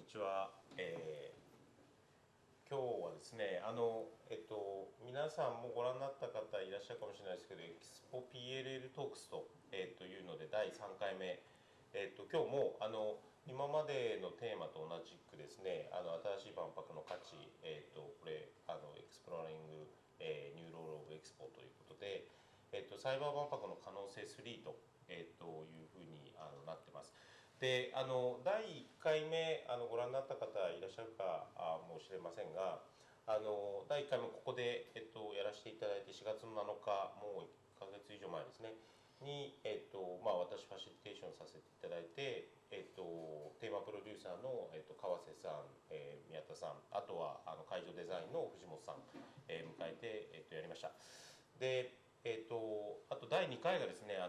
ちは。今日はですね、皆さんもご覧になった方いらっしゃるかもしれないですけど、エクスポ PLL トークスと、いうので第3回目、今日も今までのテーマと同じくですね、新しい万博の価値、これエクスプローリング、ニューロールオブエクスポということで、サイバー万博の可能性3と、いうふうになってます。で第1回目ご覧になった方いらっしゃるかもしれませんが、第1回目ここで、やらせていただいて4月の7日、もう1ヶ月以上前ですねに、私ファシリテーションさせていただいて、テーマプロデューサーの、川瀬さん、宮田さん、あとは会場デザインの藤本さん、迎えて、やりました。であと第2回がですね、う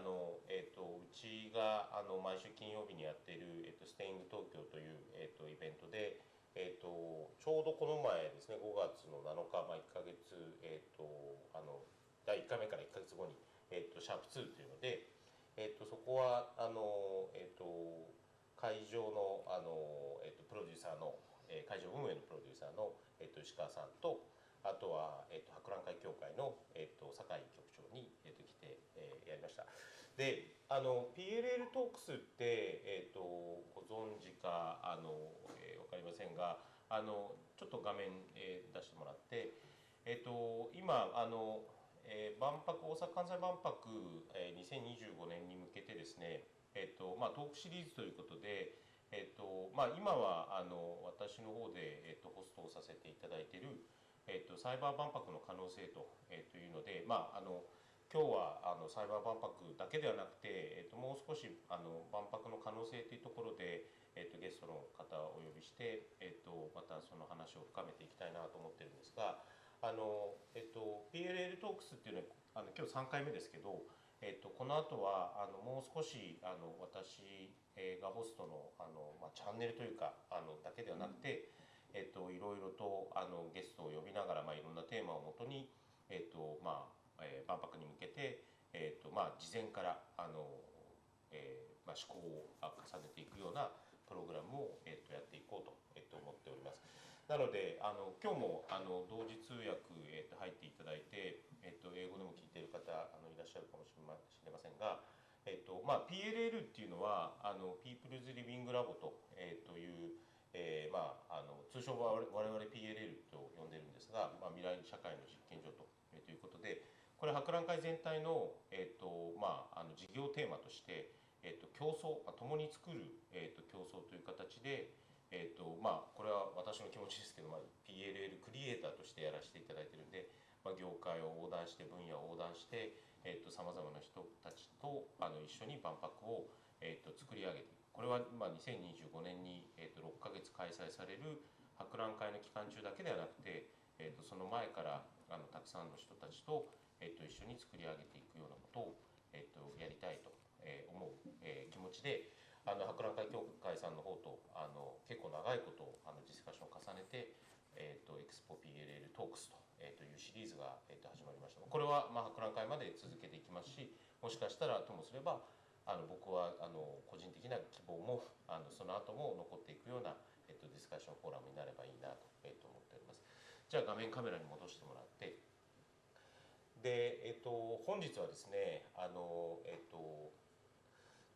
ちが毎週金曜日にやっている、ステイング東京という、イベントで、ちょうどこの前ですね、5月の7日、1ヶ月、第1回目から1ヶ月後に、シャープ2というので、そこは会場の、プロデューサーの、会場運営のプロデューサーの、石川さんと、あとは、博覧会協会の、酒井局長に、来て、やりました。でPLL トークスって、ご存知か分かりませんが、ちょっと画面、出してもらって、今万博大阪・関西万博、2025年に向けてですね、トークシリーズということで、今は私の方で、ホストをさせていただいているサイバー万博の可能性というので、今日はサイバー万博だけではなくて、もう少し万博の可能性というところで、ゲストの方をお呼びして、またその話を深めていきたいなと思ってるんですが、PLL トークスっていうのは今日3回目ですけど、この後はもう少し私がホストのチャンネルというかだけではなくて、いろいろとゲストを呼びながら、いろんなテーマをもとに、万博に向けて、事前から思考を重ねていくようなプログラムを、やっていこうと、思っております。なので今日も同時通訳、入っていただいて、英語でも聞いている方いらっしゃるかもしれませんが、PLL っていうのはPeople's Living Lab と、いう通称は我々 PLL と呼んでるんですが、未来社会の実験所ということで、これ博覧会全体の、事業テーマとして、競争、共に作る、競争という形で、これは私の気持ちですけど、PLL クリエイターとしてやらせていただいてるんで、業界を横断して分野を横断してさまざまな人たちと一緒に万博を、作り上げていく。これは2025年に、6ヶ月開催される博覧会の期間中だけではなくて、その前からたくさんの人たちと、一緒に作り上げていくようなことを、やりたいと思う気持ちで博覧会協会さんの方と結構長いことをディスカッションを重ねてEXPO PLL Talks というシリーズが始まりました。これは博覧会まで続けていきますし、もしかしたらともすれば僕は個人的な希望もその後も残っていくようなディスカッションフォーラムになればいいなと思っております。じゃあ画面カメラに戻してもらって、で本日はですね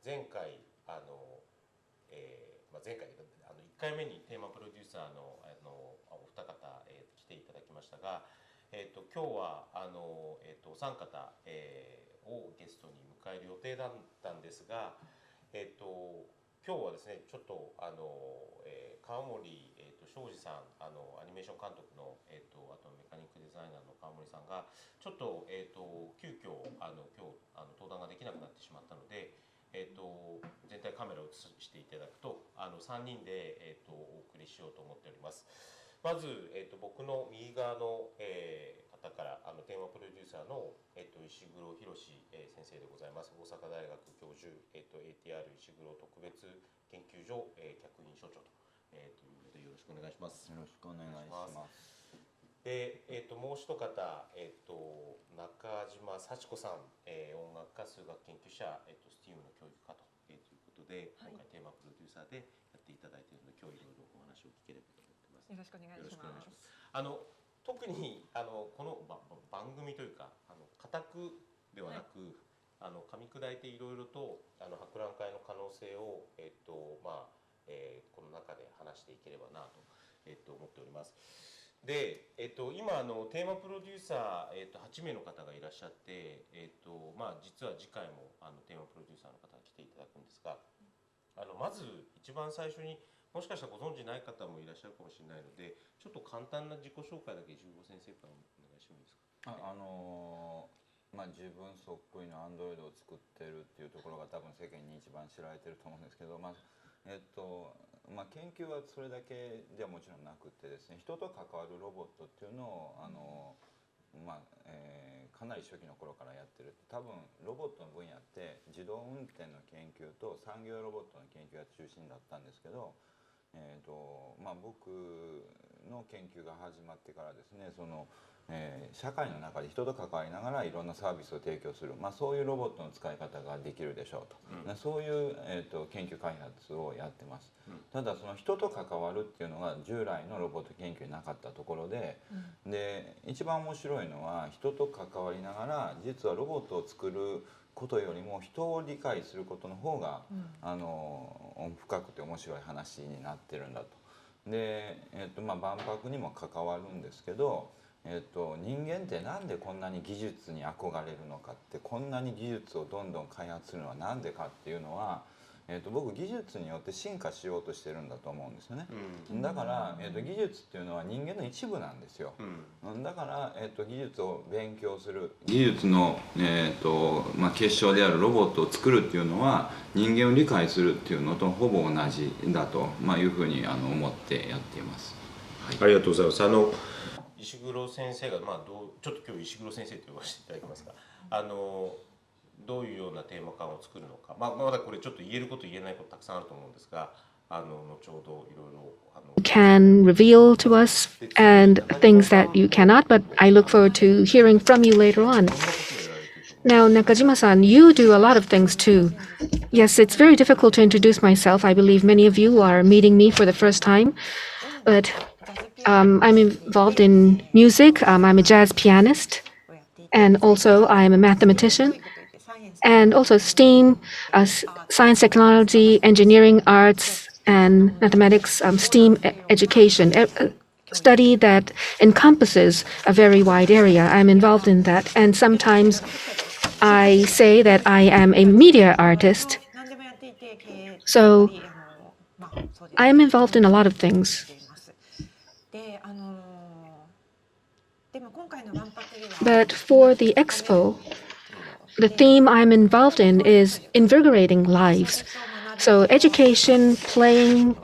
前回前回1回目にテーマプロデューサーのお二方、来ていただきましたが、今日はお三方、をゲストに迎える予定だったんですが、今日はですねちょっと川森庄司さんアニメーション監督の、あとメカニックデザイナーの川森さんがちょっと、急遽今日登壇ができなくなってしまったので、全体カメラを映していただくと3人で、お送りしようと思っております。まず、僕の右側の、方からテーマプロデューサーの、石黒博先生でございます。大阪大学教授、ATR 石黒特別研究所、客員所長と、いうことでよろしくお願いします。よろしくお願いします。で、もう一方、中島幸子さん、音楽家数学研究者、STEAM の教育家ということで、今回テーマプロデューサーでやっていただいているので今日いろいろお話を聞ければと思ってます。よろしくお願いします。特にこの番組というか固くではなく、噛み砕いていろいろと博覧会の可能性をこの中で話していければなと思っております。で、今テーマプロデューサー、8名の方がいらっしゃって、実は次回もテーマプロデューサーの方が来ていただくんですが、まず一番最初にもしかしたらご存知ない方もいらっしゃるかもしれないので、ちょっと簡単な自己紹介だけ15先生からお願いしてもいいですか。自分そっくりの Android を作ってるっていうところが多分世間に一番知られてると思うんですけど、研究はそれだけではもちろんなくてですね、人と関わるロボットっていうのをかなり初期の頃からやってる。多分ロボットの分野って自動運転の研究と産業ロボットの研究が中心だったんですけど、僕の研究が始まってからですね、社会の中で人と関わりながらいろんなサービスを提供する、そういうロボットの使い方ができるでしょうと、そういう、研究開発をやってます。ただその人と関わるっていうのが従来のロボット研究になかったところで、一番面白いのは人と関わりながら実はロボットを作ることよりも人を理解することの方が、深くて面白い話になってるんだと。で、万博にも関わるんですけど、人間ってなんでこんなに技術に憧れるのかって、こんなに技術をどんどん開発するのはなんでかっていうのは、僕技術によって進化しようとしてるんだと思うんですよね。だから、技術っていうのは人間の一部なんですよ。だから、技術を勉強する、技術の、結晶であるロボットを作るっていうのは人間を理解するっていうのとほぼ同じだと、いうふうに思ってやっています。ありがとうございます。石黒先生が、ちょっと今日石黒先生と呼ばせていただきますが、どういうようなテーマ感を作るのか、まだこれちょっと言えること言えないことたくさんあると思うんですが、後ほどいろいろcan reveal to us and things that you cannot, but I look forward to hearing from you later on. Now, Nakajima-san, you do a lot of things too. Yes, it's very difficult to introduce myself. I believe many of you are meeting me for the first time, but I'm involved in music. I'm a jazz pianist, and also I'm a mathematician, and also STEAM, science, technology, engineering, arts, and mathematics, STEAM education, study that encompasses a very wide area. I'm involved in that, and sometimes I say that I am a media artist. So I am involved in a lot of things. But for the Expo, the theme I'm involved in is invigorating lives. So education, playing,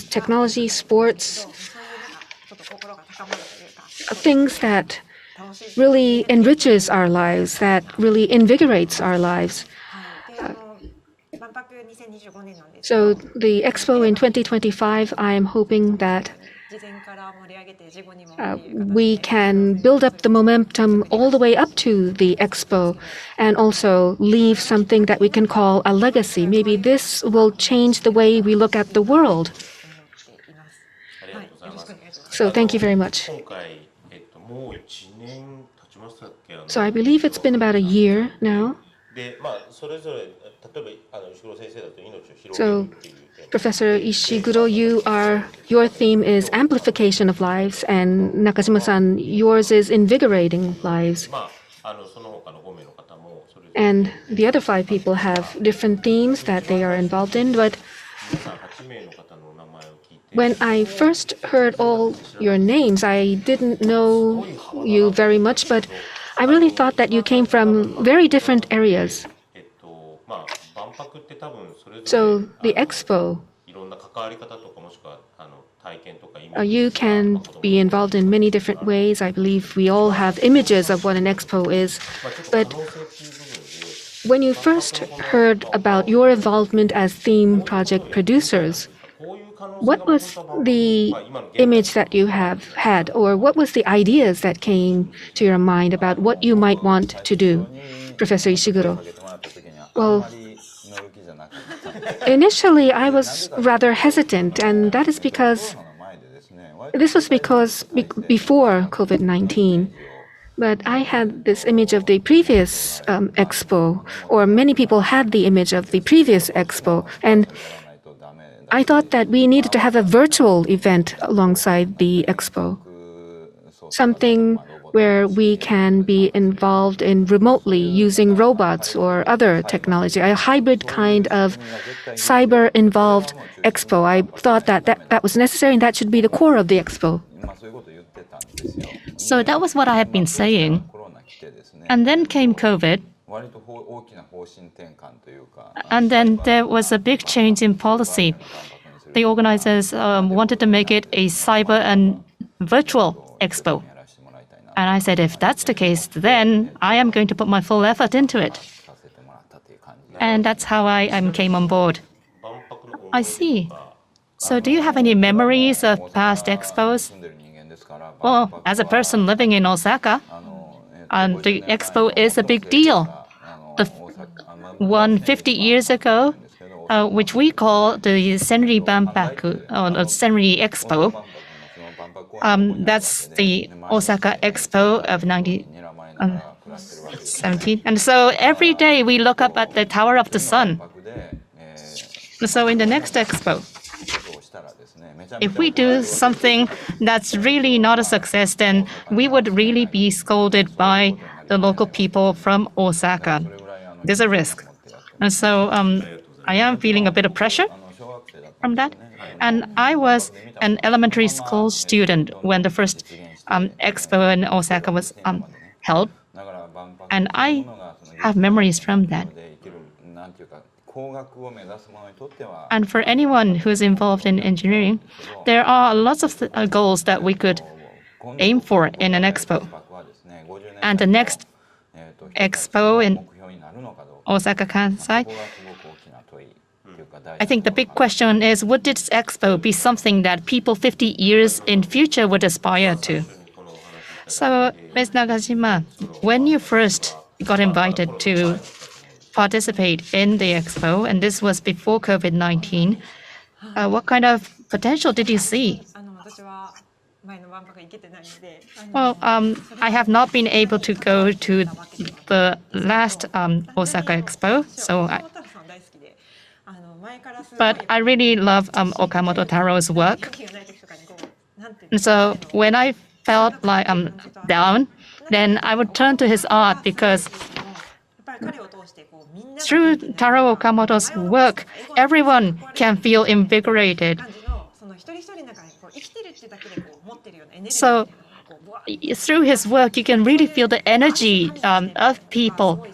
technology, sports, things that really enriches our lives, that really invigorates our lives. So the Expo in 2025, I am hoping that we can build up the momentum all the way up to the Expo and also leave something that we can call a legacy. Maybe this will change the way we look at the world. So thank you very much. So I believe it's been about a year now. So Professor Ishiguro, your theme is amplification of lives, and Nakajima-san, yours is invigorating lives. And the other 5 people have different themes that they are involved in, but when I first heard all your names, I didn't know you very much, but I really thought that you came from very different areas. So the Expo, you can be involved in many different ways. I believe we all have images of what an Expo is. But when you first heard about your involvement as theme project producers, what was the image that you have had, or what was the ideas that came to your mind about what you might want to do, Professor Ishiguro? Well, initially I was rather hesitant, and that is because This was because before COVID-19, but I had this image of the previous expo, or many people had the image of the previous expo, and I thought that we needed to have a virtual event alongside the expo, something where we can be involved in remotely using robots or other technology, a hybrid kind of cyber-involved expo. I thought that was necessary and that should be the core of the expo. So that was what I had been saying. And then came COVID. And then there was a big change in policy. The organizers wanted to make it a cyber and virtual expo. And I said, if that's the case, then I am going to put my full effort into it. And that's how I came on board. I see. So do you have any memories of past expos? Well, as a person living in Osaka, the expo is a big deal. The one 50 years ago, which we call the Senri Banpaku, or Senri Expo, that's the Osaka Expo of 1917. And so every day we look up at the Tower of the Sun. So in the next expo, if we do something that's really not a success, then we would really be scolded by the local people from Osaka. There's a risk. And so I am feeling a bit of pressure from that. And I was an elementary school student when the first expo in Osaka was held. And I have memories from that. And for anyone who's involved in engineering, there are lots of goals that we could aim for in an expo. And the next expo in Osaka Kansai, I think the big question is, would this expo be something that people 50 years in future would aspire to? So, Ms. Nagajima, when you first got invited to participate in the expo, and this was before COVID-19, what kind of potential did you see? Well, I have not been able to go to the last Osaka Expo, but I really love Okamoto Taro's work. And so when I felt like down, then I would turn to his art, because through Taro Okamoto's work, everyone can feel invigorated. So through his work, you can really feel the energy of people.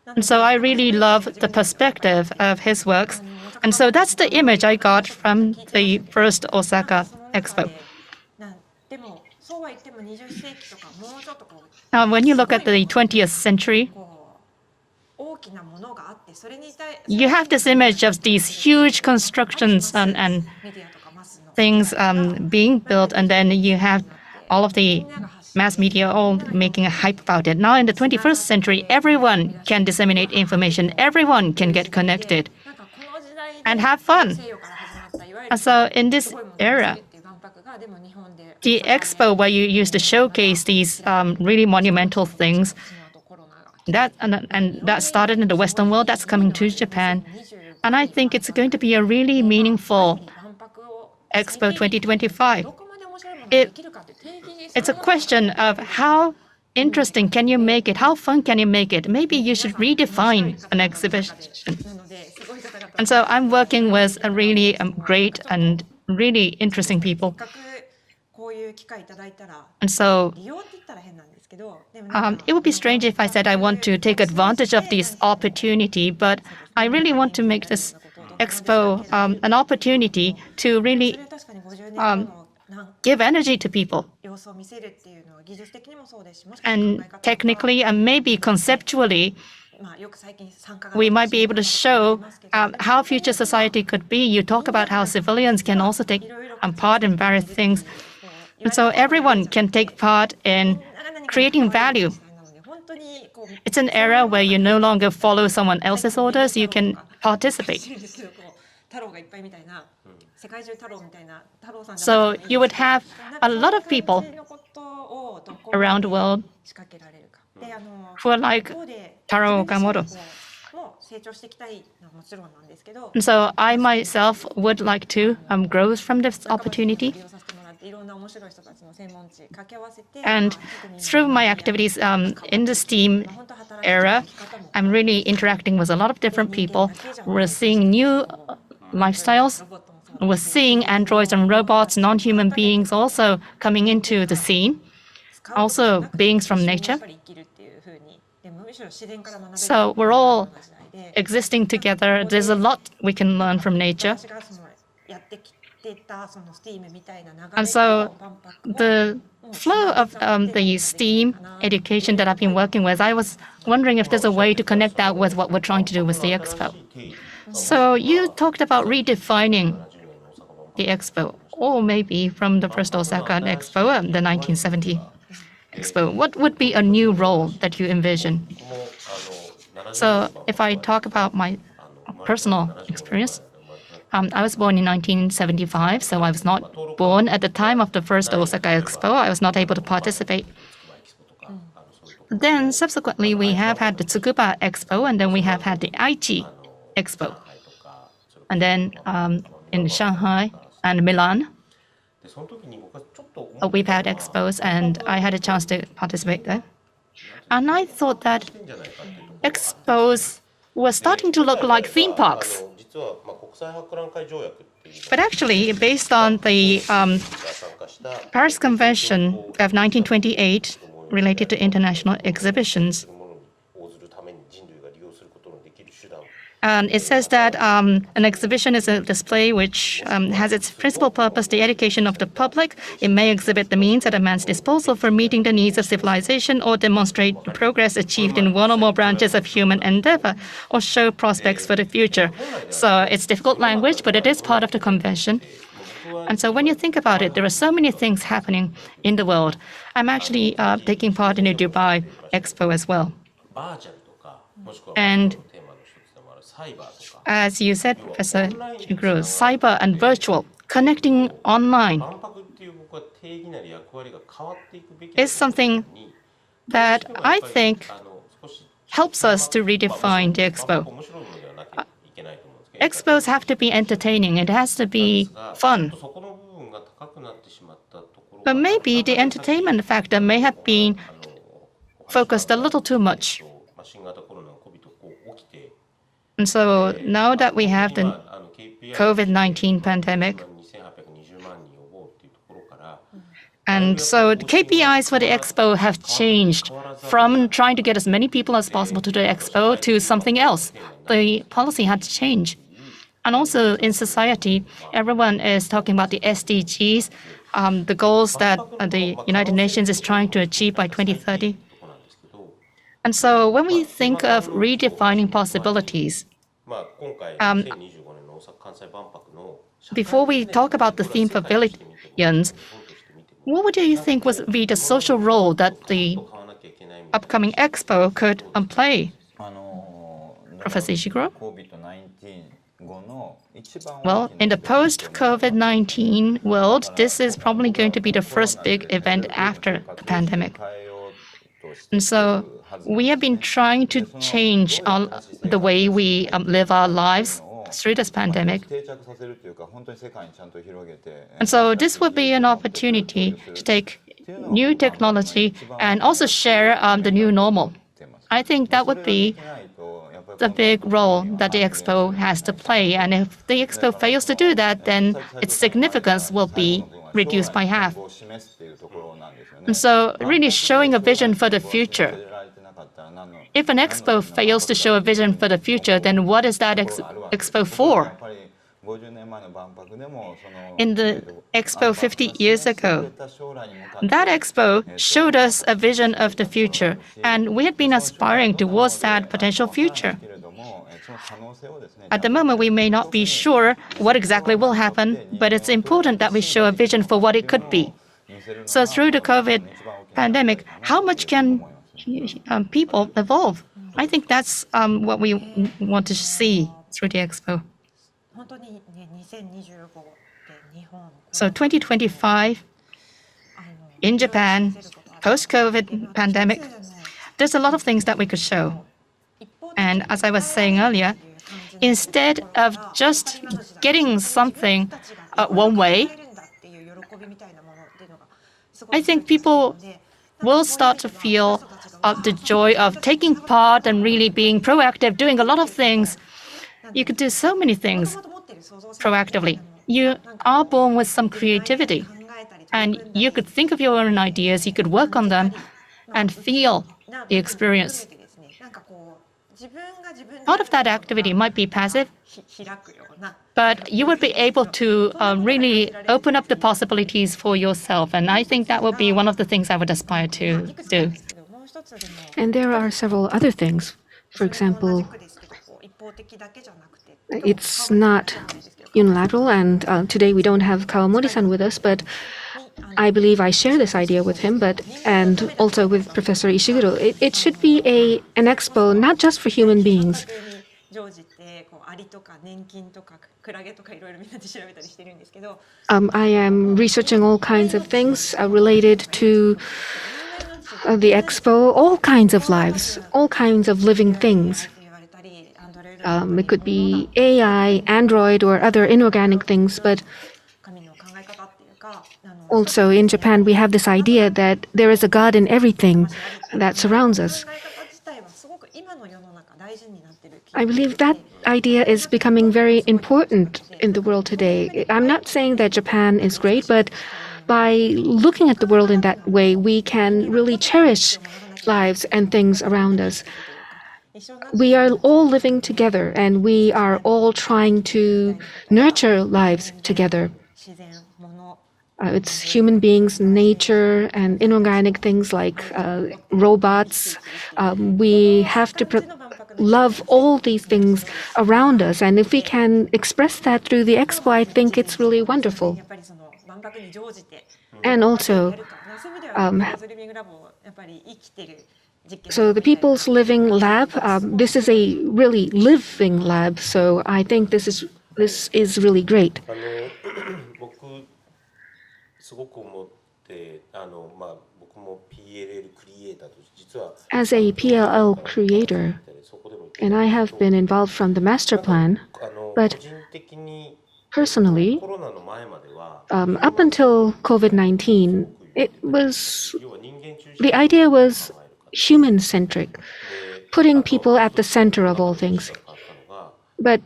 And so I really love the perspective of his works. And so that's the image I got from the first Osaka Expo. Now, when you look at the 20th century, you have this image of these huge constructions and things being built, and then you have all of the mass media all making a hype about it. Now in the 21st century, everyone can disseminate information, everyone can get connected and have fun. And so in this era, the expo where you used to showcase these really monumental things, that started in the Western world, that's coming to Japan. And I think it's going to be a really meaningful Expo 2025. It's a question of how interesting can you make it, how fun can you make it. Maybe you should redefine an exhibition. And so I'm working with a really great and really interesting people. And so it would be strange if I said I want to take advantage of this opportunity, but I really want to make this expo an opportunity to really give energy to people. And technically and maybe conceptually, we might be able to show how future society could be. You talk about how civilians can also take part in various things. And so everyone can take part in creating value. It's an era where you no longer follow someone else's orders, you can participate. So you would have a lot of people around the world who are like Taro Okamoto. And so I myself would like to grow from this opportunity. And through my activities in the STEAM era, I'm really interacting with a lot of different people. We're seeing new lifestyles. We're seeing androids and robots, non-human beings also coming into the scene, also beings from nature. So we're all existing together. There's a lot we can learn from nature. And so the flow of the STEAM education that I've been working with, I was wondering if there's a way to connect that with what we're trying to do with the Expo. So you talked about redefining the Expo, or maybe from the first Osaka Expo, the 1970 Expo. What would be a new role that you envision? So if I talk about my personal experience, I was born in 1975, so I was not born at the time of the first Osaka Expo. I was not able to participate. Then subsequently, we have had the Tsukuba Expo, and then we have had the Aichi Expo. And then in Shanghai and Milan, we've had expos, and I had a chance to participate there. And I thought that expos were starting to look like theme parks. But actually, based on the Paris Convention of 1928 related to international exhibitions, and it says that an exhibition is a display which has its principal purpose the education of the public. It may exhibit the means at a man's disposal for meeting the needs of civilization, or demonstrate progress achieved in one or more branches of human endeavor, or show prospects for the future. So it's difficult language, but it is part of the convention. And so when you think about it, there are so many things happening in the world. I'm actually taking part in a Dubai Expo as well. And as you said, Professor Chiguro, cyber and virtual, connecting online is something that I think helps us to redefine the Expo. Expos have to be entertaining. It has to be fun. But maybe the entertainment factor may have been focused a little too much. And so now that we have the COVID-19 pandemic, and so the KPIs for the Expo have changed from trying to get as many people as possible to the Expo to something else. The policy had to change. And also in society, everyone is talking about the SDGs, the goals that the United Nations is trying to achieve by 2030. And so when we think of redefining possibilities, before we talk about the theme pavilions, what would you think would be the social role that the upcoming Expo could play? Professor Ishiguro? Well, in the post-COVID-19 world, this is probably going to be the first big event after the pandemic. And so we have been trying to change the way we live our lives through this pandemic. And so this would be an opportunity to take new technology and also share the new normal. I think that would be the big role that the Expo has to play. And if the Expo fails to do that, then its significance will be reduced by half. And so really showing a vision for the future. If an Expo fails to show a vision for the future, then what is that Expo for? In the Expo 50 years ago, that Expo showed us a vision of the future, and we had been aspiring towards that potential future. At the moment, we may not be sure what exactly will happen, but it's important that we show a vision for what it could be. So through the COVID pandemic, how much can people evolve? I think that's what we want to see through the Expo. So 2025 in Japan, post-COVID pandemic, there's a lot of things that we could show. And as I was saying earlier, instead of just getting something one way, I think people will start to feel the joy of taking part and really being proactive, doing a lot of things. You could do so many things proactively. You are born with some creativity, and you could think of your own ideas, you could work on them, and feel the experience. Part of that activity might be passive, but you would be able to really open up the possibilities for yourself. And I think that would be one of the things I would aspire to do. And there are several other things. For example, it's not unilateral, and today we don't have Kawamori-san with us, but I believe I share this idea with him, and also with Professor Ishiguro. It should be an expo not just for human beings. I am researching all kinds of things related to the expo, all kinds of lives, all kinds of living things. It could be AI, Android, or other inorganic things, but also in Japan, we have this idea that there is a God in everything that surrounds us. I believe that idea is becoming very important in the world today. I'm not saying that Japan is great, but by looking at the world in that way, we can really cherish lives and things around us. We are all living together, and we are all trying to nurture lives together. It's human beings, nature, and inorganic things like robots. We have to love all these things around us. And if we can express that through the expo, I think it's really wonderful. And also, so the People's Living Lab, this is a really living lab. So I think this is really great. As a PLL creator, and I have been involved from the master plan, but personally, up until COVID-19, the idea was human-centric, putting people at the center of all things. But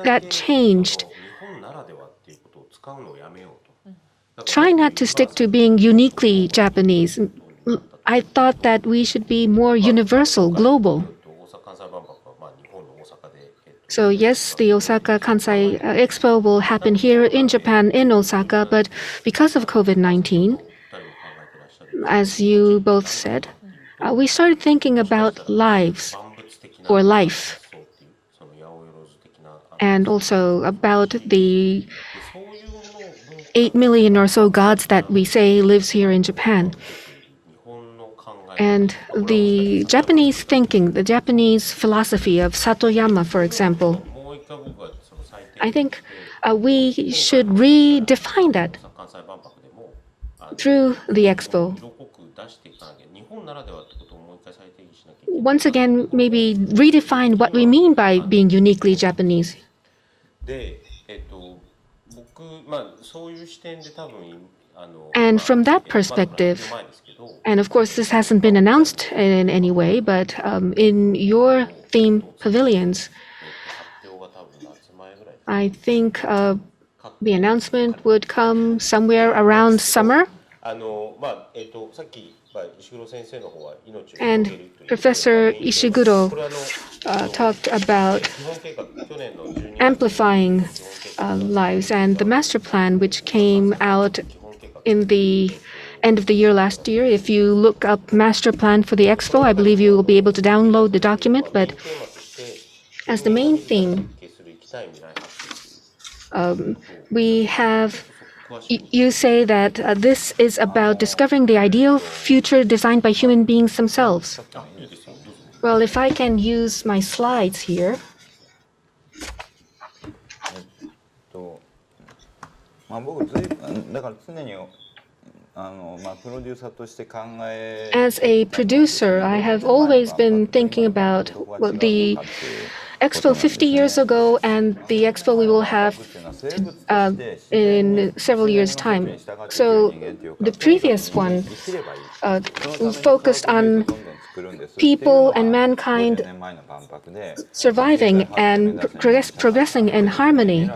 that changed. Try not to stick to being uniquely Japanese. I thought that we should be more universal, global. So yes, the Osaka Kansai Expo will happen here in Japan, in Osaka, but because of COVID-19, as you both said, we started thinking about lives, or life, and also about the 8 million or so gods that we say lives here in Japan. And the Japanese thinking, the Japanese philosophy of Satoyama, for example, I think we should redefine that through the expo. Once again, maybe redefine what we mean by being uniquely Japanese. And from that perspective, and of course this hasn't been announced in any way, but in your theme pavilions, I think the announcement would come somewhere around summer. And Professor Ishiguro talked about amplifying lives, and the master plan, which came out in the end of the year last year. If you look up master plan for the expo, I believe you will be able to download the document. But as the main theme, we have, you say that this is about discovering the ideal future designed by human beings themselves. Well, if I can use my slides here. 僕だから常にプロデューサーとして考え As a producer, I have always been thinking about the Expo 50 years ago and the Expo we will have in several years' time. So the previous one focused on people and mankind surviving and progressing in harmony.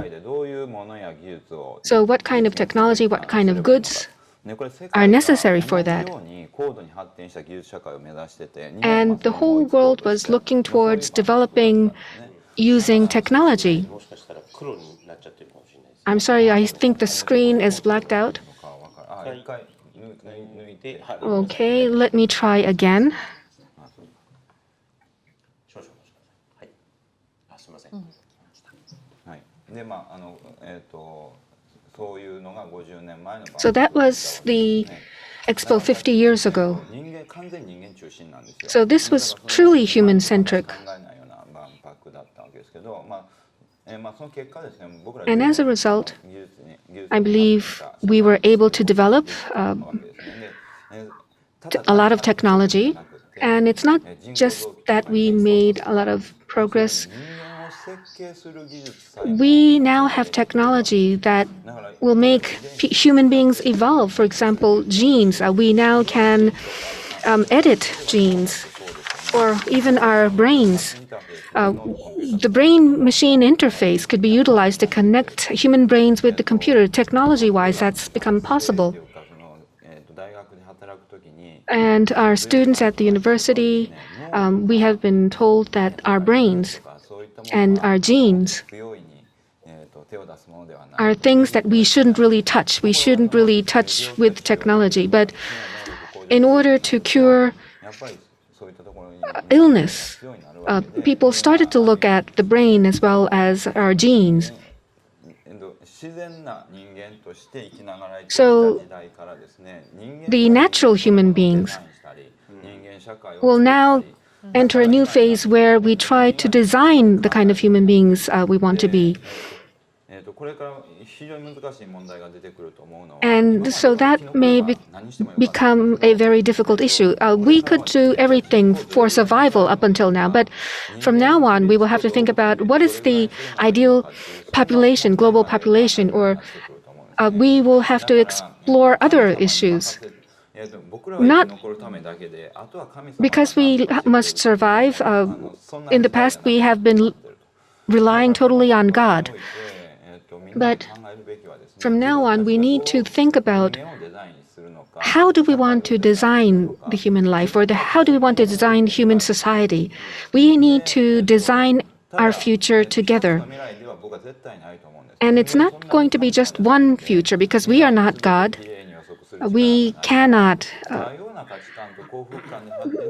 So what kind of technology, what kind of goods are necessary for that? And the whole world was looking towards developing using technology. I'm sorry, I think the screen is blacked out. Okay, let me try again. So that was the Expo 50 years ago. So this was truly human-centric. And as a result, I believe we were able to develop a lot of technology. And it's not just that we made a lot of progress. We now have technology that will make human beings evolve. For example, genes. We now can edit genes, or even our brains. The brain-machine interface could be utilized to connect human brains with the computer. Technology-wise, that's become possible. And our students at the university, we have been told that our brains and our genes are things that we shouldn't really touch. We shouldn't really touch with technology. But in order to cure illness, people started to look at the brain as well as our genes. So the natural human beings will now enter a new phase where we try to design the kind of human beings we want to be. And so that may become a very difficult issue. We could do everything for survival up until now, but from now on, we will have to think about what is the ideal population, global population, or we will have to explore other issues. Not because we must survive. In the past, we have been relying totally on God. But from now on, we need to think about how do we want to design the human life, or how do we want to design human society? We need to design our future together. And it's not going to be just one future, because we are not God. We cannot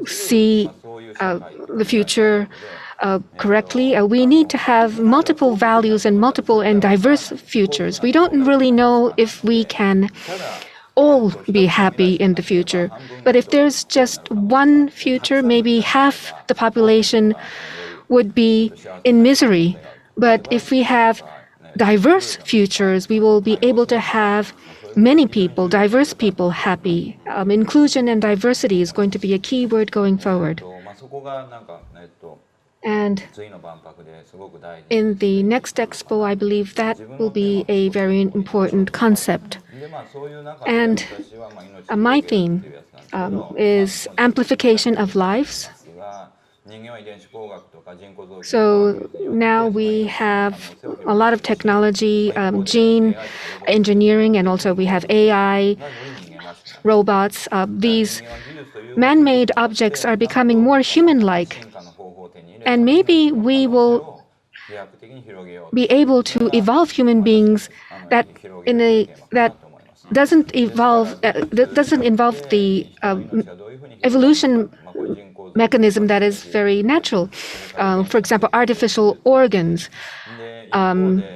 see the future correctly. We need to have multiple values and multiple and diverse futures. We don't really know if we can all be happy in the future. But if there's just one future, maybe half the population would be in misery. But if we have diverse futures, we will be able to have many people, diverse people, happy. Inclusion and diversity is going to be a key word going forward. And in the next Expo, I believe that will be a very important concept. And my theme is amplification of lives. So now we have a lot of technology, gene engineering, and also we have AI, robots. These man-made objects are becoming more human-like. And maybe we will be able to evolve human beings that doesn't involve the evolution mechanism that is very natural. For example, artificial organs,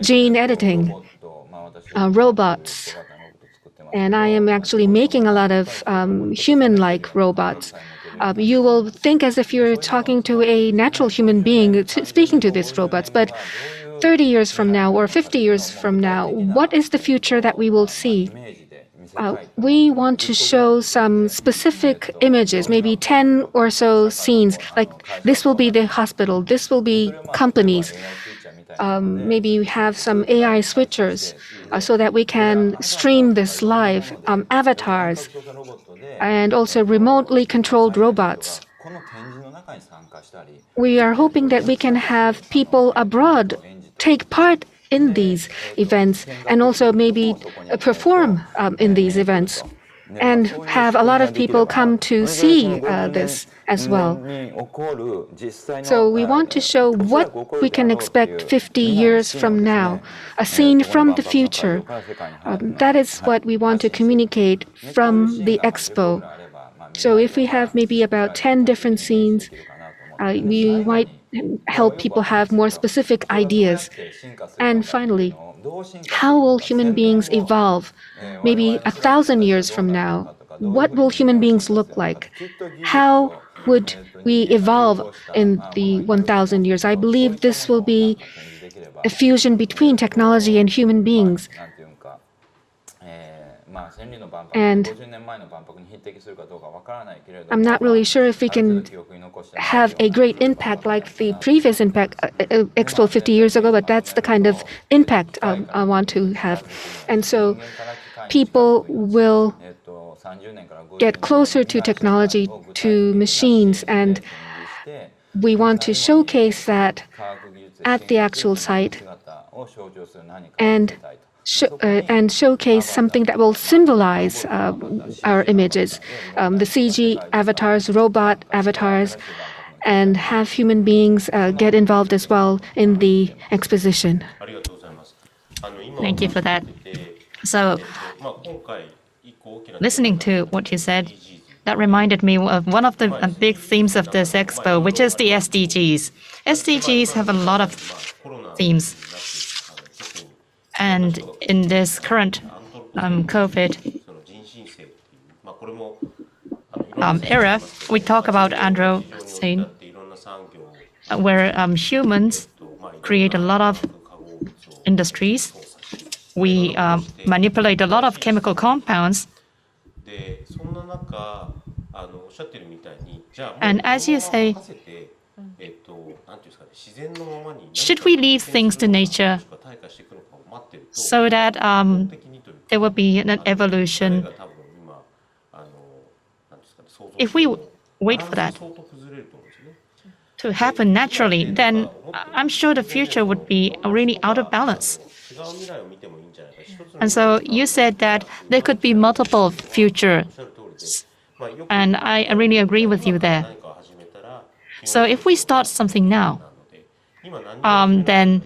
gene editing, robots. And I am actually making a lot of human-like robots. You will think as if you're talking to a natural human being speaking to these robots, but 30 years from now or 50 years from now, what is the future that we will see? We want to show some specific images, maybe 10 or so scenes, like this will be the hospital, this will be companies. Maybe we have some AI switchers so that we can stream this live, avatars, and also remotely controlled robots. We are hoping that we can have people abroad take part in these events and also maybe perform in these events and have a lot of people come to see this as well. So we want to show what we can expect 50 years from now, a scene from the future. That is what we want to communicate from the expo. So if we have maybe about 10 different scenes, we might help people have more specific ideas. And finally, how will human beings evolve? Maybe 1,000 years from now, what will human beings look like? How would we evolve in the 1,000 years? I believe this will be a fusion between technology and human beings. And I'm not really sure if we can have a great impact like the previous impact, Expo 50 years ago, but that's the kind of impact I want to have. And so people will get closer to technology, to machines, and we want to showcase that at the actual site and showcase something that will symbolize our images, the CG avatars, robot avatars, and have human beings get involved as well in the exposition. Thank you for that. So, listening to what you said, that reminded me of one of the big themes of this expo, which is the SDGs. SDGs have a lot of themes. And in this current COVID era, we talk about Android, where humans create a lot of industries. We manipulate a lot of chemical compounds. And as you say, should we leave things to nature so that there will be an evolution? If we wait for that to happen naturally, then I'm sure the future would be really out of balance. And so you said that there could be multiple futures, and I really agree with you there. So if we start something now, then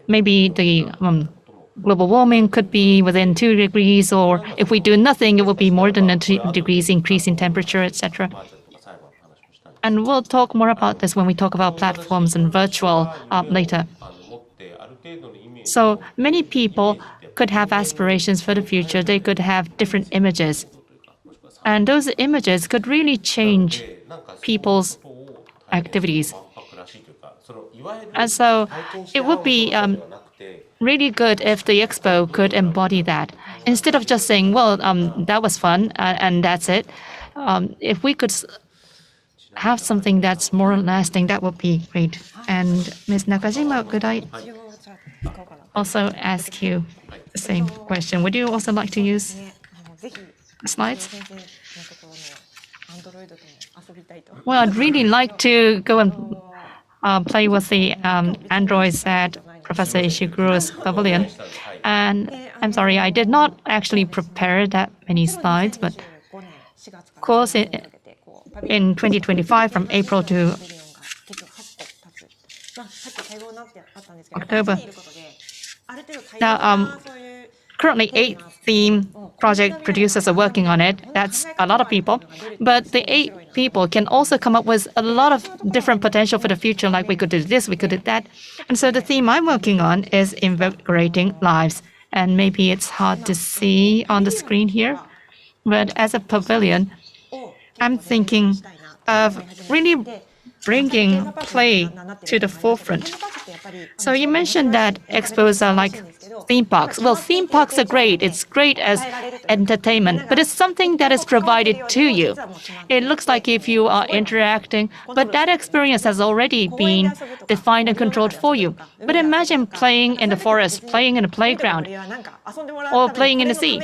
maybe the global warming could be within 2 degrees, or if we do nothing, it will be more than a 2 degrees increase in temperature, etc. And we'll talk more about this when we talk about platforms and virtual later. So many people could have aspirations for the future. They could have different images. And those images could really change people's activities. And so it would be really good if the expo could embody that. Instead of just saying, well, that was fun and that's it. If we could have something that's more lasting, that would be great. And Ms. Nakajima, could I also ask you the same question? Would you also like to use slides? Well, I'd really like to go and play with the androids at Professor Ishiguro's pavilion. And I'm sorry, I did not actually prepare that many slides, but of course, in 2025, from April to October. Now, currently 8 theme project producers are working on it. That's a lot of people. But the 8 people can also come up with a lot of different potential for the future, like we could do this, we could do that. And so the theme I'm working on is invigorating lives. And maybe it's hard to see on the screen here, but as a pavilion, I'm thinking of really bringing play to the forefront. So you mentioned that expos are like theme parks. Well, theme parks are great. It's great as entertainment, but it's something that is provided to you. It looks like if you are interacting, but that experience has already been defined and controlled for you. But imagine playing in the forest, playing in a playground, or playing in the sea.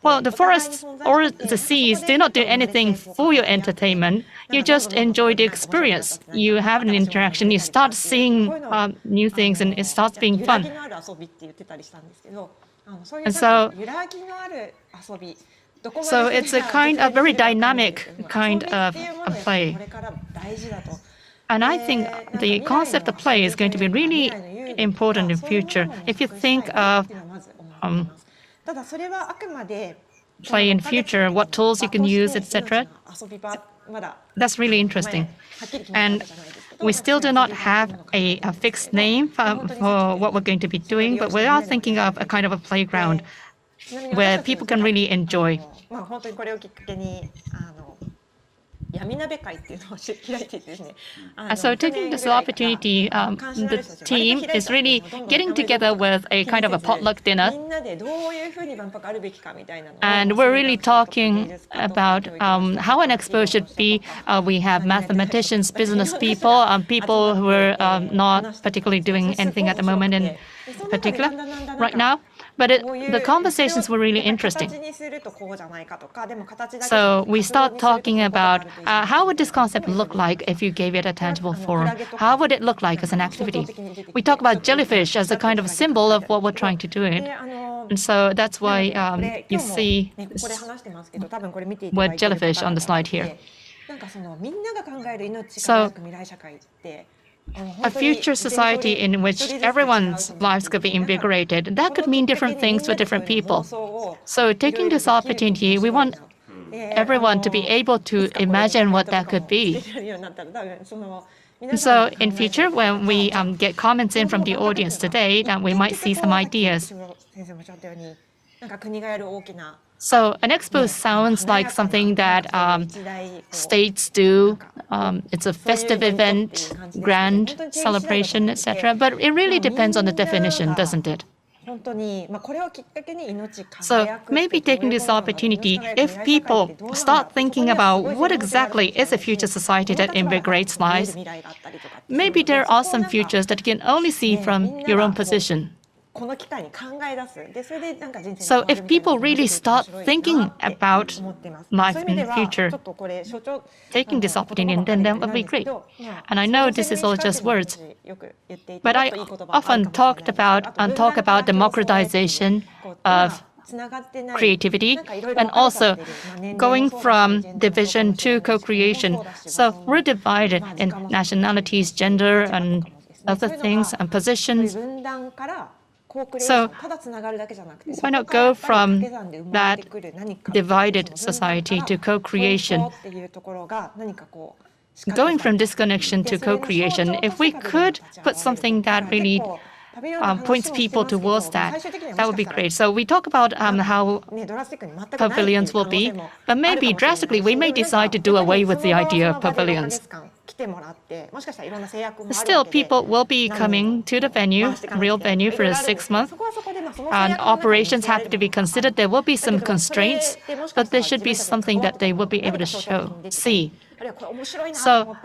Well, the forests or the seas do not do anything for your entertainment. You just enjoy the experience. You have an interaction. You start seeing new things, and it starts being fun. And so it's a kind of very dynamic kind of play. And I think the concept of play is going to be really important in future. If you think of play in future, what tools you can use, etc., that's really interesting. And we still do not have a fixed name for what we're going to be doing, but we are thinking of a kind of a playground where people can really enjoy. So taking this opportunity, the team is really getting together with a kind of a potluck dinner. And we're really talking about how an expo should be. We have mathematicians, business people, people who are not particularly doing anything at the moment in particular right now. But the conversations were really interesting. So we start talking about how would this concept look like if you gave it a tangible form? How would it look like as an activity? We talk about jellyfish as a kind of symbol of what we're trying to do. And so that's why you see this word jellyfish on the slide here. So a future society in which everyone's lives could be invigorated, that could mean different things for different people. So taking this opportunity, we want everyone to be able to imagine what that could be. So in future, when we get comments in from the audience today, that we might see some ideas. So an expo sounds like something that states do. It's a festive event, grand celebration, etc. But it really depends on the definition, doesn't it? So maybe taking this opportunity, if people start thinking about what exactly is a future society that invigorates lives, maybe there are some futures that you can only see from your own position. So if people really start thinking about life in the future, taking this opportunity, then that would be great. And I know this is all just words, but I often talk about democratization of creativity and also going from division to co-creation. So we're divided in nationalities, gender, and other things, and positions. So why not go from that divided society to co-creation? Going from disconnection to co-creation, if we could put something that really points people towards that, that would be great. So we talk about how pavilions will be, but maybe drastically we may decide to do away with the idea of pavilions. Still, people will be coming to the venue, real venue, for 6 months. And operations have to be considered. There will be some constraints, but there should be something that they will be able to see. So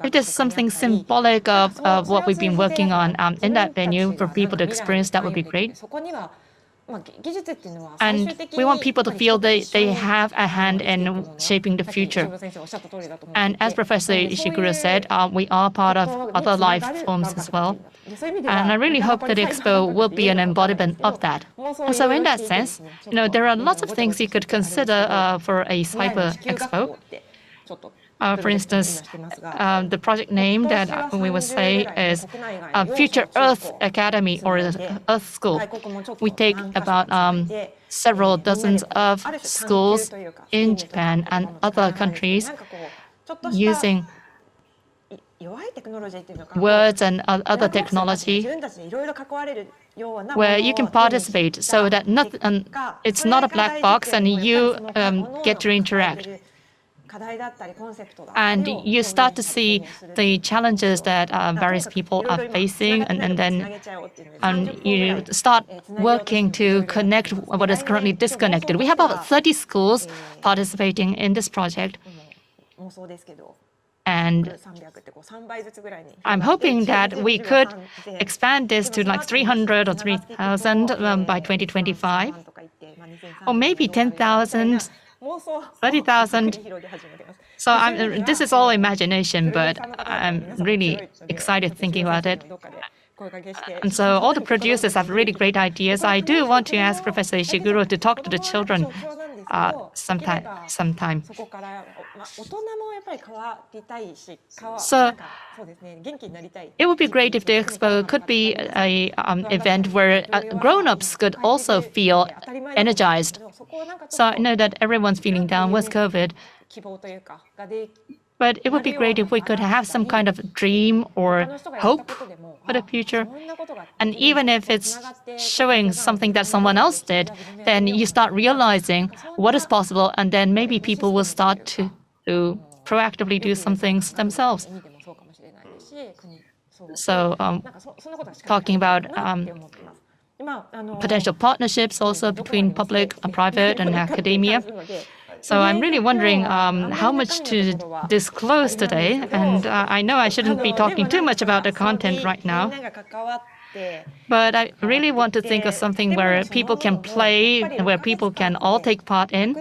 if there's something symbolic of what we've been working on in that venue for people to experience, that would be great. And we want people to feel they have a hand in shaping the future. And as Professor Ishiguro said, we are part of other life forms as well. And I really hope that Expo will be an embodiment of that. And so in that sense, there are lots of things you could consider for a Cyber Expo. For instance, the project name that we would say is Future Earth Academy or Earth School. We take about several dozens of schools in Japan and other countries using words and other technology where you can participate so that it's not a black box and you get to interact. And you start to see the challenges that various people are facing, and then you start working to connect what is currently disconnected. We have about 30 schools participating in this project. And I'm hoping that we could expand this to like 300 or 3,000 by 2025, or maybe 10,000, 30,000. So this is all imagination, but I'm really excited thinking about it. And so all the producers have really great ideas. I do want to ask Professor Ishiguro to talk to the children sometime. So it would be great if the expo could be an event where grown-ups could also feel energized. So I know that everyone's feeling down with COVID, but it would be great if we could have some kind of dream or hope for the future. And even if it's showing something that someone else did, then you start realizing what is possible, and then maybe people will start to proactively do some things themselves. So talking about potential partnerships also between public, private, and academia. So I'm really wondering how much to disclose today. And I know I shouldn't be talking too much about the content right now. But I really want to think of something where people can play, where people can all take part in.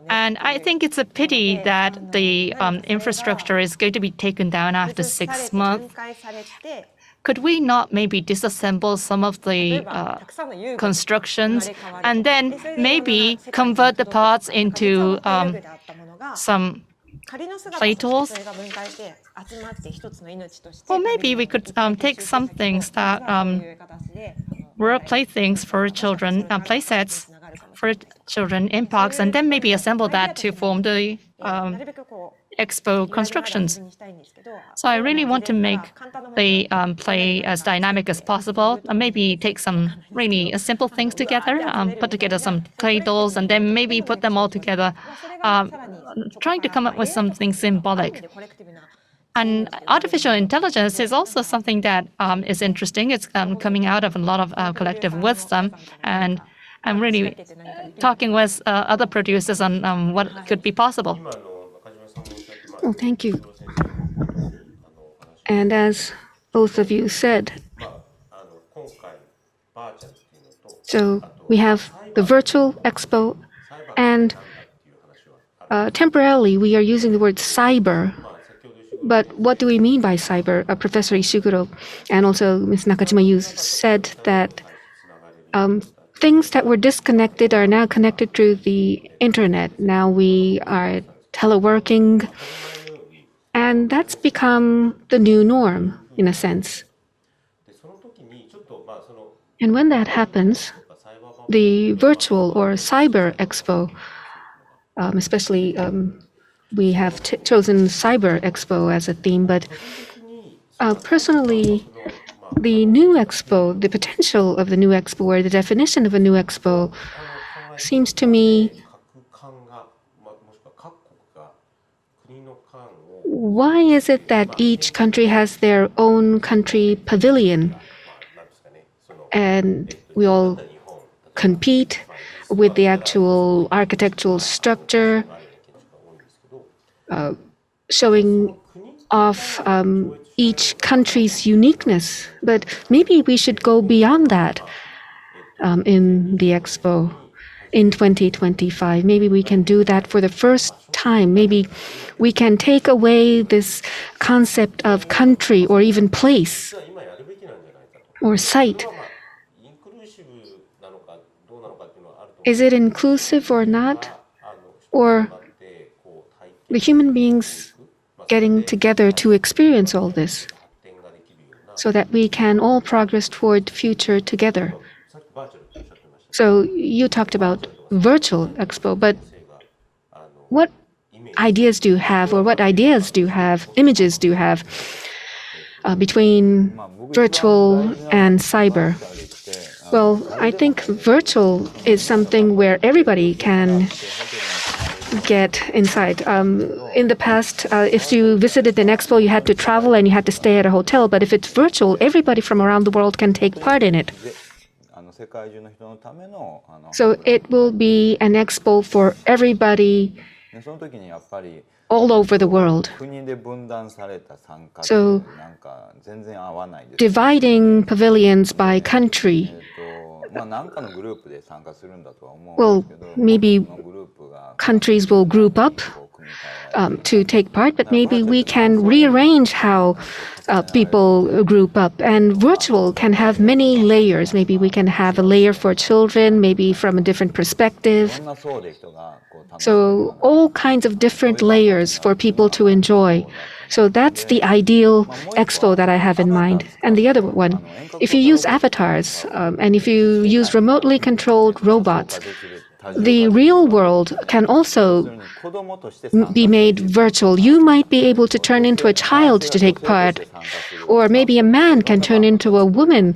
And I think it's a pity that the infrastructure is going to be taken down after 6 months. Could we not maybe disassemble some of the constructions and then maybe convert the parts into some play tools? Or maybe we could take some things that were playthings for children, play sets for children in parks, and then maybe assemble that to form the expo constructions. So I really want to make the play as dynamic as possible, and maybe take some really simple things together, put together some clay dolls, and then maybe put them all together, trying to come up with something symbolic. And artificial intelligence is also something that is interesting. It's coming out of a lot of collective wisdom, and I'm really talking with other producers on what could be possible. Well, thank you. And as both of you said, so we have the virtual expo, and temporarily we are using the word cyber. But what do we mean by cyber? Professor Ishiguro and also Ms. Nakajima, you said that things that were disconnected are now connected through the internet. Now we are teleworking, and that's become the new norm in a sense. And when that happens, the virtual or cyber expo, especially we have chosen Cyber Expo as a theme, but personally, the new expo, the potential of the new expo, or the definition of a new expo, seems to me, why is it that each country has their own country pavilion, and we all compete with the actual architectural structure, showing off each country's uniqueness? But maybe we should go beyond that in the expo in 2025. Maybe we can do that for the first time. Maybe we can take away this concept of country or even place or site. Is it inclusive or not? Or the human beings getting together to experience all this so that we can all progress toward the future together? So you talked about virtual expo, but what ideas do you have, or what ideas do you have, images do you have between virtual and cyber? Well, I think virtual is something where everybody can get inside. In the past, if you visited an expo, you had to travel and you had to stay at a hotel. But if it's virtual, everybody from around the world can take part in it. 世界中の人のための So it will be an expo for everybody その時にやっぱり all over the world. 国で分断された参加って So なんか全然合わないです。 dividing pavilions by country. まあ何かのグループで参加するんだとは思うんですけど、 maybe そのグループが countries will group up to take part, but maybe we can rearrange how people group up. And virtual can have many layers. Maybe we can have a layer for children, maybe from a different perspective. いろんな層で人がこう楽しむ So all kinds of different layers for people to enjoy. So that's the ideal expo that I have in mind. And the other one, if you use avatars and if you use remotely controlled robots, the real world can also 子供として参加 be made virtual. You might be able to turn into a child to take part, or maybe a man can turn into a woman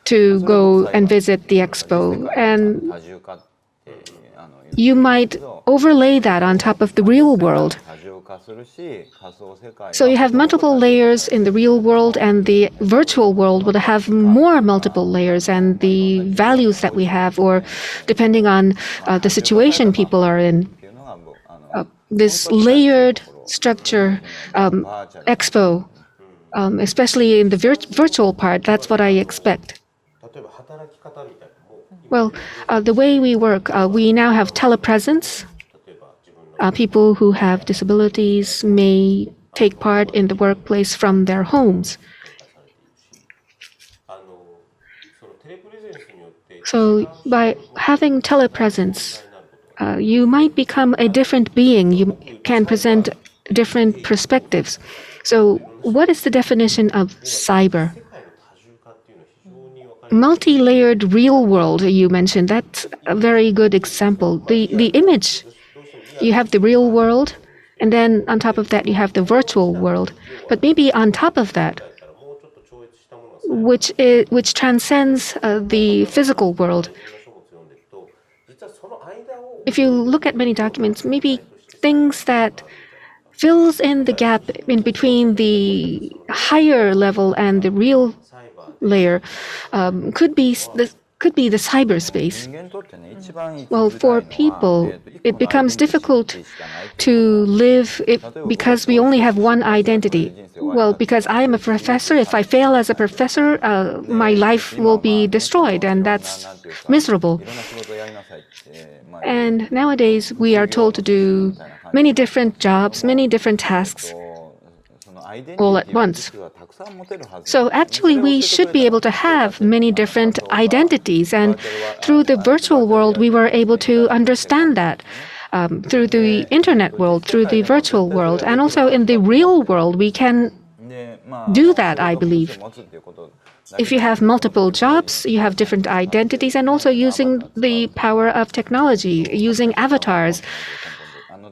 to go and visit the expo. And 多重化ってyou might overlay that on top of the real world. 多重化するし仮想世界 So you have multiple layers in the real world, and the virtual world will have more multiple layers, and the values that we have, or depending on the situation people are in. っていうのがThis layered structure expo, especially in the virtual part, that's what I expect. 例えば働き方みたいなのも Well, the way we work, we now have telepresence. 例えば自分の People who have disabilities may take part in the workplace from their homes. そのテレプレゼンスによって So by having telepresence, you might become a different being. You can present different perspectives. So what is the definition of cyber? 世界の多重化っていうのは非常に分かり Multi-layered real world you mentioned. That's a very good example. The image, you have the real world, and then on top of that you have the virtual world. But maybe on top of that, だからもうちょっと超越したものが which transcends the physical world. いろんな書物読んでいくと実はその間を If you look at many documents, maybe things that fills in the gap in between the higher level and the real サイバー layer could be the cyberspace. 人間にとってね一番 Well, for people, it becomes difficult to live because we only have one identity. Well, because I am a professor, if I fail as a professor, my life will be destroyed, and that's miserable. いろんな仕事をやりなさいってまあ And nowadays, we are told to do many different jobs, many different tasks. そのアイデンティ all テ at ィは once. 実はたくさん持てるはず So actually, we should be able to have many different identities. And through the virtual world, we were able to understand that. Through the internet world, through the virtual world, and also in the real world, we can でまあ do that, I believe. 持つっていうことだ If you have multiple jobs, you have different identities, and also using the power of technology, using avatars,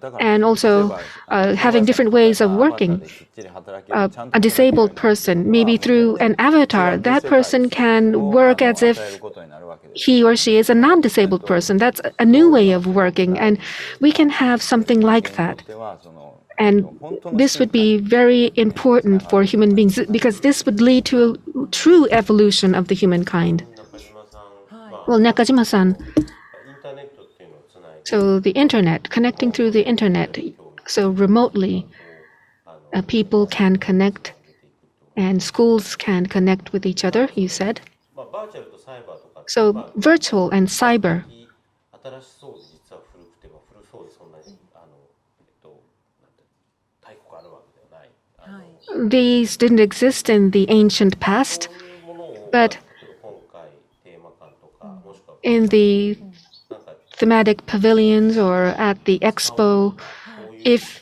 だから and also having different ways of working. きっちり働けるちゃんと A disabled person, maybe through an avatar, that person can work as 与え if ることになるわけです he or she is a non-disabled person. That's a new way of working, and we can have something like that. ではその And this would be very important for human beings because this would lead to a true evolution of the humankind. 中島さん、まあ、 Well, Nakajima-san, インターネットっていうのをつないで so the internet, connecting through the internet, so remotely, people can connect and schools can connect with each other, you said. まあ、バーチャルとサイバーとかって So まあ virtual and cyber, 新しそうで実は古くても古そうでそんなになんて大国あるわけではない。 these didn't exist in the ancient past, そういうものを but 今回テーマ館とかもしくは in the なんか thematic pavilions or at the expo, こういう if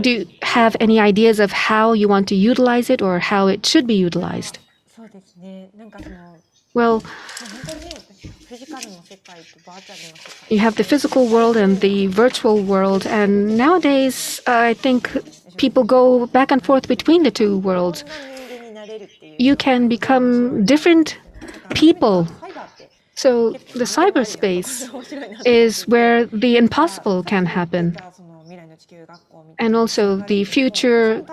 do you have any ideas of how you want to utilize it or how it should be utilized? そうですね。なんかその Well, 本当にフィジカルの世界とバーチャルの世界。 you have the physical world and the virtual world, and nowadays I think people go back and forth between the two worlds. 人間になれるっていう。 You can become different people. サイバーって So the cyberspace 面白いな。 is where the impossible can happen. その and also the future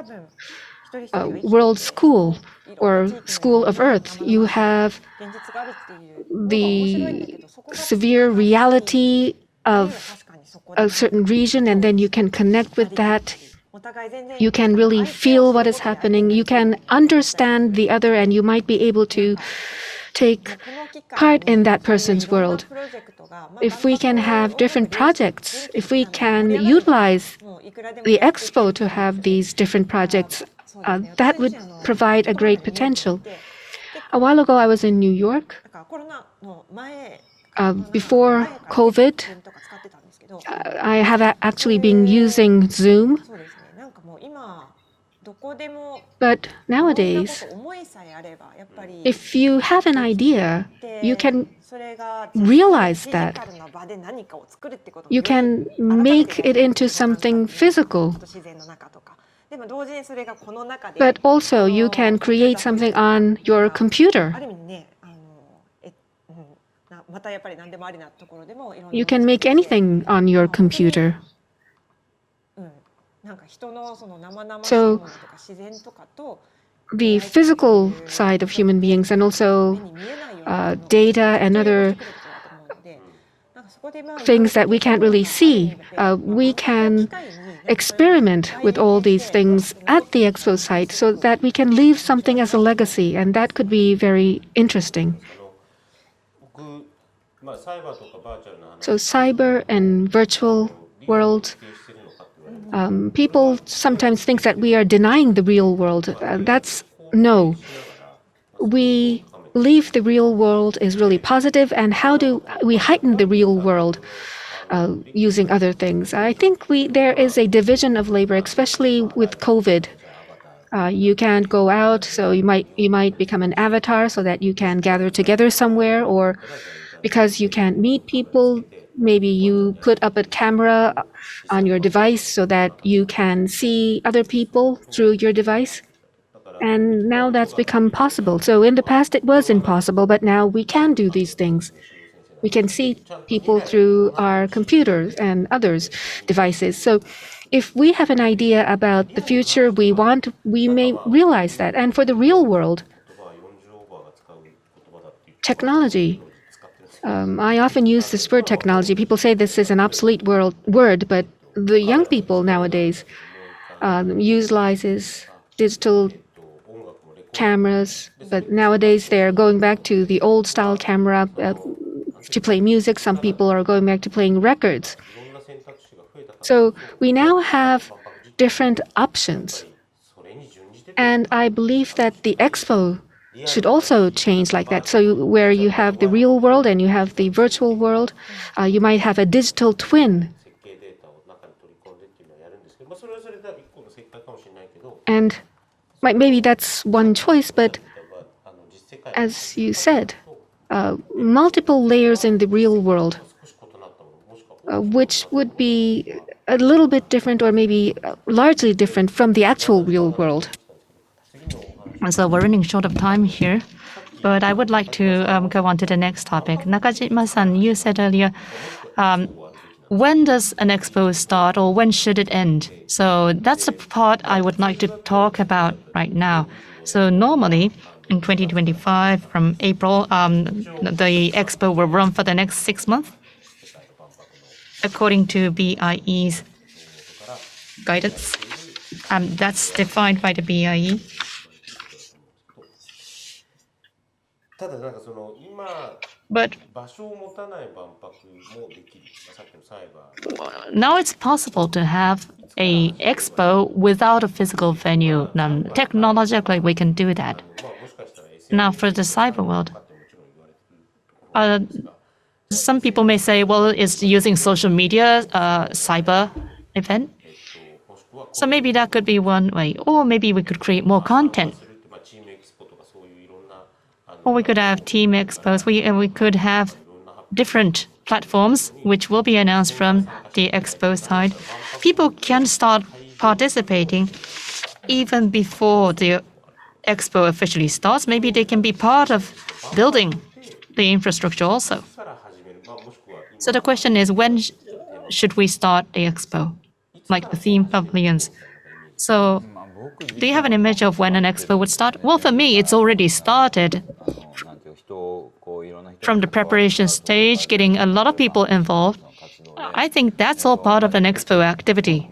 world school or school of Earth. You have the severe reality of a certain region, and then you can connect with that. You can really feel what is happening. You can understand the other, and you might be able to take part in that person's world. If we can have different projects, if we can utilize the expo to have these different projects, that would provide a great potential. A while ago, I was in New York. Before COVID, I have actually been using Zoom. But nowadays, if you have an idea, you can realize that. You can make it into something physical. But also, you can create something on your computer. You can make anything on your computer. So, the physical side of human beings and also data and other things that we can't really see, we can experiment with all these things at the expo site so that we can leave something as a legacy, and that could be very interesting. So cyber and virtual world, people sometimes think that we are denying the real world. That's no. We believe the real world is really positive, and how do we heighten the real world using other things? I think there is a division of labor, especially with COVID. You can't go out, so you might become an avatar so that you can gather together somewhere, or because you can't meet people, maybe you put up a camera on your device so that you can see other people through your device. And now that's become possible. So in the past it was impossible, but now we can do these things. We can see people through our computers and others' devices. So if we have an idea about the future we want, we may realize that. And for the real world, technology. I often use this word technology. People say this is an obsolete word, but the young people nowadays utilizes digital cameras, but nowadays they're going back to the old style camera to play music. Some people are going back to playing records. So we now have different options. And I believe that the expo should also change like that. So where you have the real world and you have the virtual world, you might have a digital twin. And maybe that's one choice, but as you said, multiple layers in the real world, which would be a little bit different or maybe largely different from the actual real world. So we're running short of time here, but I would like to go on to the next topic. Nakajima-san, you said earlier, when does an expo start or when should it end? So that's the part I would like to talk about right now. So normally in 2025, from April, the expo will run for the next 6 months, according to BIE's guidance. That's defined by the BIE. But now it's possible to have a expo without a physical venue. Technologically, we can do that. Now, for the cyber world, some people may say, well, it's using social media, cyber event. So maybe that could be one way. Or maybe we could create more content. Or we could have team expos. We could have different platforms, which will be announced from the expo side. People can start participating even before the expo officially starts. Maybe they can be part of building the infrastructure also. So the question is, when should we start the expo? like the theme pavilions. So, do you have an image of when an expo would start? Well, for me, it's already started from the preparation stage, getting a lot of people involved. I think that's all part of an expo activity.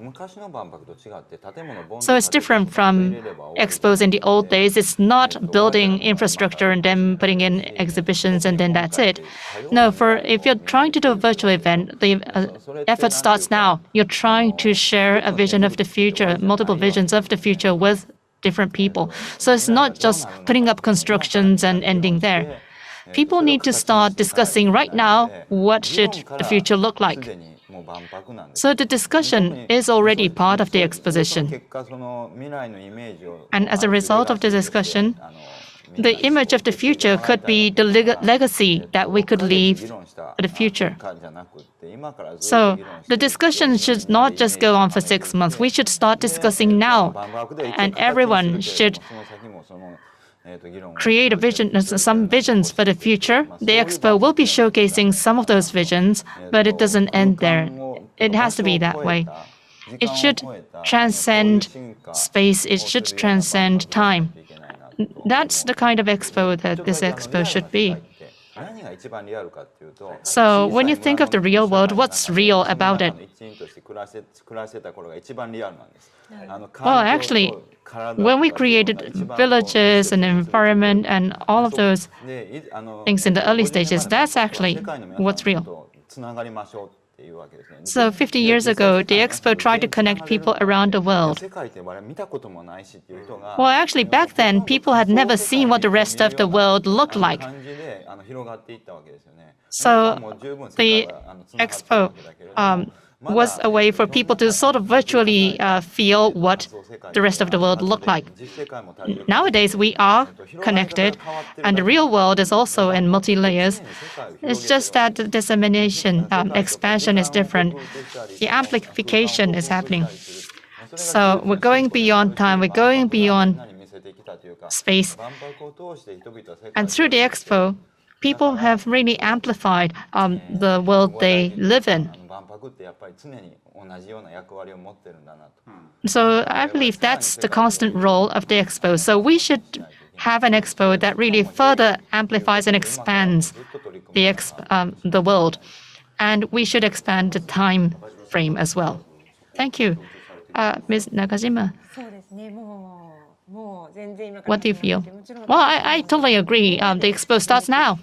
So it's different from expos in the old days. It's not building infrastructure and then putting in exhibitions and then that's it. No, if you're trying to do a virtual event, the effort starts now. You're trying to share a vision of the future, multiple visions of the future with different people. So it's not just putting up constructions and ending there. People need to start discussing right now what should the future look like. So the discussion is already part of the exposition. And as a result of the discussion, the image of the future could be the legacy that we could leave for the future. So the discussion should not just go on for 6 months. We should start discussing now. And everyone should create a vision, some visions for the future. The expo will be showcasing some of those visions, but it doesn't end there. It has to be that way. It should transcend space. It should transcend time. That's the kind of expo that this expo should be. So when you think of the real world, what's real about it? Well, actually, when we created villages and environment and all of those things in the early stages, that's actually what's real. So 50 years ago, the expo tried to connect people around the world. Well, actually, back then, people had never seen what the rest of the world looked like. So the expo was a way for people to sort of virtually feel what the rest of the world looked like. Nowadays, we are connected, and the real world is also in multi-layers. It's just that the dissemination, expansion is different. The amplification is happening. So we're going beyond time, we're going beyond space. And through the expo, people have really amplified the world they live in. So I believe that's the constant role of the expo. So we should have an expo that really further amplifies and expands the world. And we should expand the time frame as well. Thank you. Ms. Nakajima, what do you feel? Well, I totally agree. The expo starts now.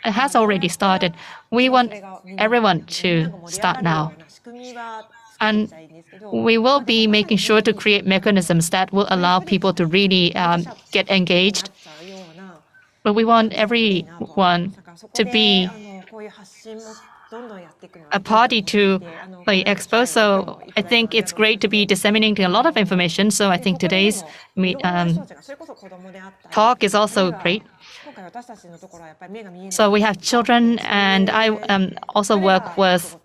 It has already started. We want everyone to start now. And we will be making sure to create mechanisms that will allow people to really get engaged. But we want everyone to be a party to the expo. So I think it's great to be disseminating a lot of information. So I think today's talk is also great. So we have children, and I also work with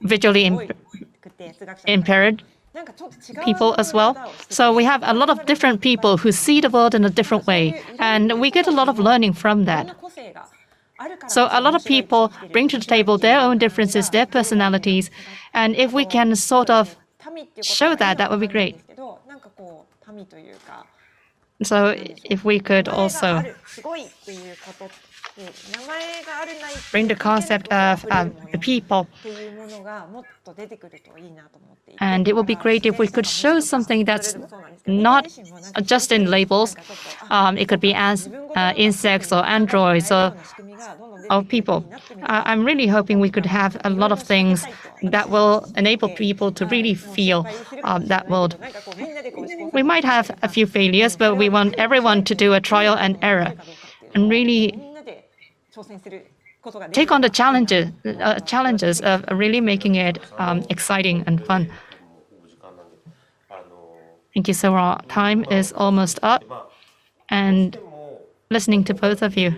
visually impaired people as well. So we have a lot of different people who see the world in a different way, and we get a lot of learning from that. So a lot of people bring to the table their own differences, their personalities, and if we can sort of show that, that would be great. So if we could also bring the concept of the people. And it would be great if we could show something that's not just in labels. It could be as insects or androids or people. I'm really hoping we could have a lot of things that will enable people to really feel that world. We might have a few failures, but we want everyone to do a trial and error and really take on the challenges of really making it exciting and fun. Thank you so much. Time is almost up, and listening to both of you,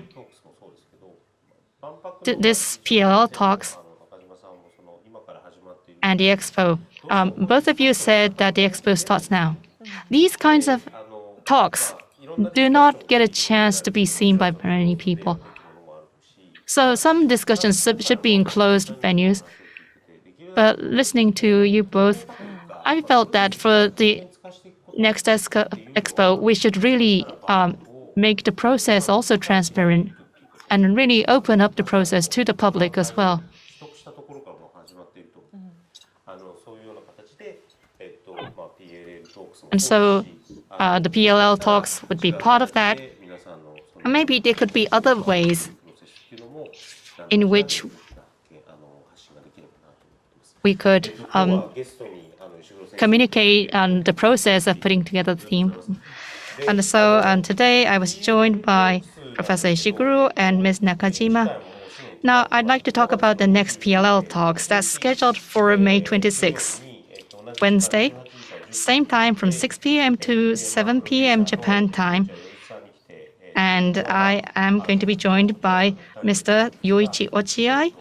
this PLL Talks and the Expo, both of you said that the Expo starts now. These kinds of talks do not get a chance to be seen by many people. So some discussions should be in closed venues. But listening to you both, I felt that for the next Expo, we should really make the process also transparent and really open up the process to the public as well. And so the PLL talks would be part of that. And maybe there could be other ways in which we could communicate on the process of putting together the team. And so today I was joined by Professor Ishiguro and Ms. Nakajima. Now I'd like to talk about the next PLL talks that's scheduled for May 26th, Wednesday, same time from 6 p.m. to 7 p.m. Japan time. And I am going to be joined by Mr. Yoichi Ochiai,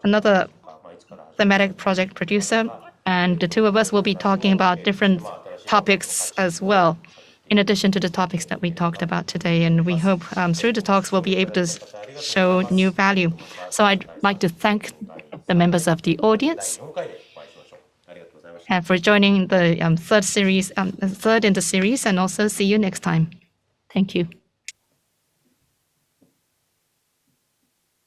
another thematic project producer, and the two of us will be talking about different topics as well, in addition to the topics that we talked about today. And we hope through the talks we'll be able to show new value. So I'd like to thank the members of the audience and for joining the third in the series, and also see you next time. Thank you.